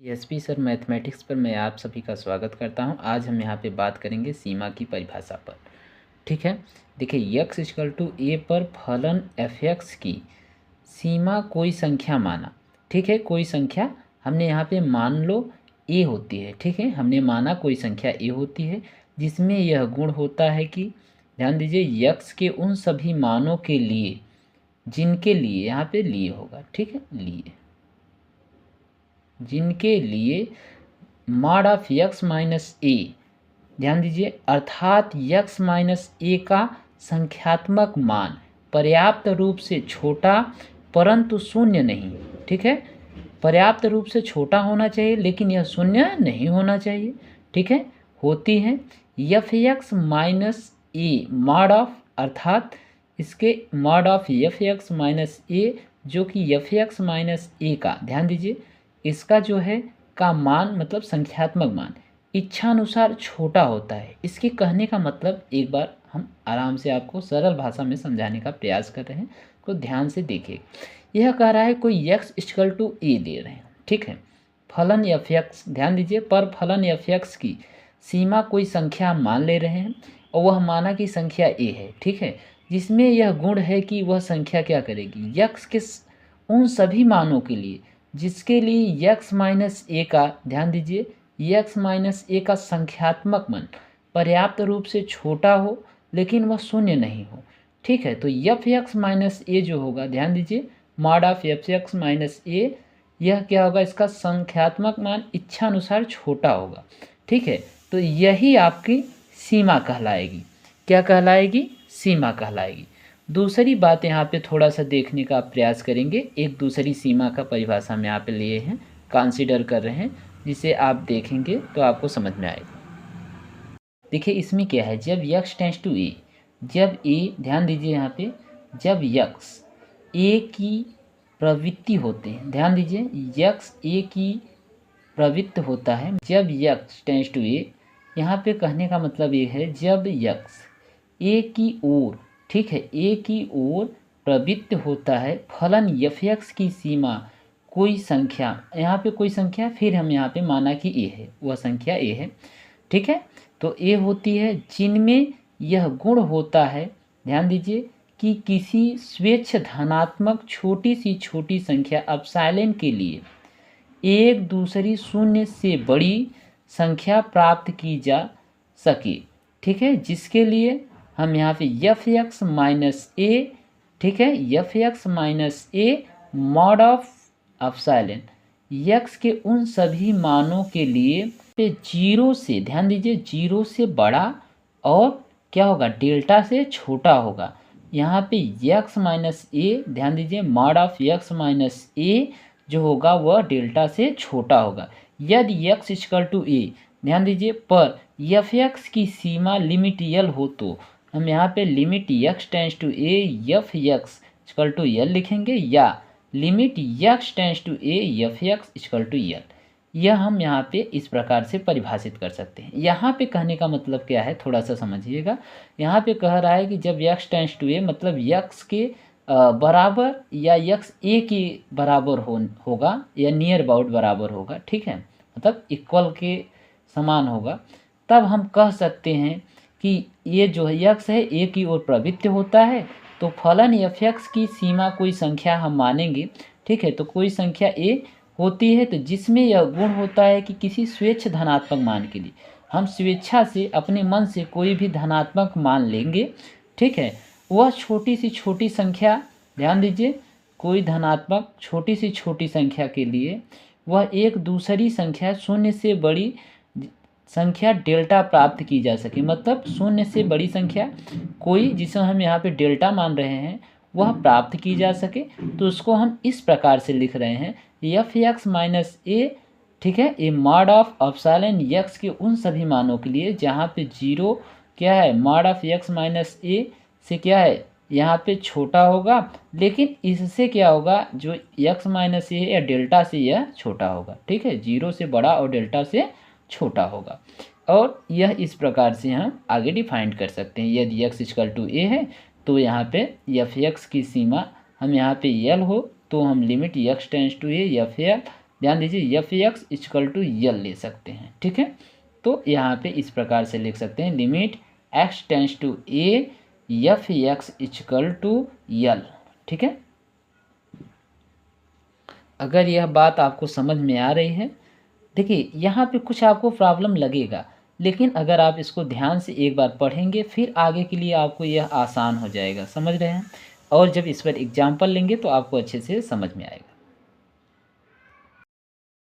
SP sir mathematics पर मैं आप सभी का स्वागत करता हूं। आज हम यहां पे बात करेंगे सीमा की परिभाषा पर। ठीक है, देखिए x इक्वल टू ए पर फलन f(x) की सीमा कोई संख्या माना। ठीक है, कोई संख्या हमने यहाँ पे मान लो a होती है। ठीक है, हमने माना कोई संख्या a होती है जिसमें यह गुण होता है कि ध्यान दीजिए x के उन सभी मानों के लिए जिनके लिए यहाँ पे लिए होगा। ठीक है, लिए जिनके लिए मॉड ऑफ x माइनस ए, ध्यान दीजिए, अर्थात x माइनस ए का संख्यात्मक मान पर्याप्त रूप से छोटा परंतु शून्य नहीं। ठीक है, पर्याप्त रूप से छोटा होना चाहिए लेकिन यह शून्य नहीं होना चाहिए। ठीक है, होती है F X minus A mod of, अर्थात इसके mod of F X minus A जो कि एफ एक्स माइनस ए का, ध्यान दीजिए, इसका जो है का मान मतलब संख्यात्मक मान इच्छानुसार छोटा होता है। इसके कहने का मतलब एक बार हम आराम से आपको सरल भाषा में समझाने का प्रयास कर रहे हैं, को ध्यान से देखिए। यह कह रहा है कोई x इक्वल टू ए दे रहे हैं। ठीक है, फलन f(x), ध्यान दीजिए, पर फलन f(x) की सीमा कोई संख्या मान ले रहे हैं और वह माना कि संख्या a है। ठीक है, जिसमें यह गुण है कि वह संख्या क्या करेगी, x के उन सभी मानों के लिए जिसके लिए x माइनस ए का, ध्यान दीजिए, x माइनस ए का संख्यात्मक मान पर्याप्त रूप से छोटा हो लेकिन वह शून्य नहीं हो। ठीक है, तो एफ एक्स माइनस ए जो होगा, ध्यान दीजिए, mod of F X minus A, यह क्या होगा, इसका संख्यात्मक मान इच्छानुसार छोटा होगा। ठीक है, तो यही आपकी सीमा कहलाएगी। क्या कहलाएगी? सीमा कहलाएगी। दूसरी बात यहाँ पे थोड़ा सा देखने का प्रयास करेंगे। एक दूसरी सीमा का परिभाषा में यहाँ पे लिए हैं, कंसीडर कर रहे हैं, जिसे आप देखेंगे तो आपको समझ में आएगा। देखिए इसमें क्या है, जब x टेंड्स टू ए, जब ए, ध्यान दीजिए यहाँ पे, जब x ए की प्रवृत्ति होते हैं, ध्यान दीजिए, x ए की प्रवृत्त होता है, जब x टेंड्स टू ए, यहाँ पे कहने का मतलब ये है जब x ए की ओर, ठीक है, ए की ओर प्रवृत्त होता है, फलन एफ एक्स की सीमा कोई संख्या, यहाँ पे कोई संख्या, फिर हम यहाँ पे माना कि ए है, वह संख्या ए है। ठीक है, तो ए होती है जिनमें यह गुण होता है, ध्यान दीजिए, कि किसी स्वेच्छ धनात्मक छोटी संख्या एप्सिलॉन के लिए एक दूसरी शून्य से बड़ी संख्या प्राप्त की जा सके। ठीक है, जिसके लिए हम यहाँ पे एफ एक्स माइनस ए, ठीक है, F X minus A mod of epsilon x के उन सभी मानों के लिए पे जीरो से, ध्यान दीजिए, जीरो से बड़ा और क्या होगा, डेल्टा से छोटा होगा। यहाँ पे एक्स माइनस ए, ध्यान दीजिए, mod of x minus A जो होगा वह डेल्टा से छोटा होगा। यदि एक्स इक्वल टू ए, ध्यान दीजिए, पर एफ एक्स की सीमा लिमिट यल हो तो हम यहाँ पे limit x tends to A F x equal to L लिखेंगे, या limit x tends to A F x equal to L. यह हम यहाँ पे इस प्रकार से परिभाषित कर सकते हैं। यहाँ पे कहने का मतलब क्या है, थोड़ा सा समझिएगा। यहाँ पे कह रहा है कि जब x टेंड्स टू ए मतलब x के बराबर या x ए के बराबर होगा या नियर अबाउट बराबर होगा, ठीक है, मतलब इक्वल के समान होगा, तब हम कह सकते हैं कि ये जो है x है ए की ओर प्रवृत्त होता है, तो फलन एफ एक्स की सीमा कोई संख्या हम मानेंगे। ठीक है, तो कोई संख्या ए होती है तो जिसमें यह गुण होता है कि किसी स्वेच्छ धनात्मक मान के लिए हम स्वेच्छा से अपने मन से कोई भी धनात्मक मान लेंगे। ठीक है, वह छोटी संख्या, ध्यान दीजिए, कोई धनात्मक छोटी संख्या के लिए वह एक दूसरी संख्या शून्य से बड़ी संख्या डेल्टा प्राप्त की जा सके, मतलब शून्य से बड़ी संख्या कोई जिसे हम यहाँ पे डेल्टा मान रहे हैं वह प्राप्त की जा सके, तो उसको हम इस प्रकार से लिख रहे हैं एफ एक्स माइनस ए, ठीक है, ए मॉड ऑफ एप्सिलॉन एक्स के उन सभी मानों के लिए जहाँ पे जीरो क्या है, मॉड ऑफ एक्स माइनस ए से क्या है, यहाँ पे छोटा होगा, लेकिन इससे क्या होगा, जो एक्स माइनस ए या डेल्टा से यह छोटा होगा। ठीक है, जीरो से बड़ा और डेल्टा से छोटा होगा, और यह इस प्रकार से हम आगे डिफाइन कर सकते हैं। यदि x इक्वल टू ए है तो यहाँ पे एफ एक्स की सीमा हम यहाँ पे यल हो तो हम limit x tends to A f ध्यान दीजिए f x equal to L ले सकते हैं, ठीक है। तो यहाँ पे इस प्रकार से लिख सकते हैं limit X tends to A F x equal to L, ठीक है। अगर यह बात आपको समझ में आ रही है, देखिए यहाँ पे कुछ आपको प्रॉब्लम लगेगा, लेकिन अगर आप इसको ध्यान से एक बार पढ़ेंगे फिर आगे के लिए आपको यह आसान हो जाएगा, समझ रहे हैं। और जब इस पर एग्जाम्पल लेंगे तो आपको अच्छे से समझ में आएगा।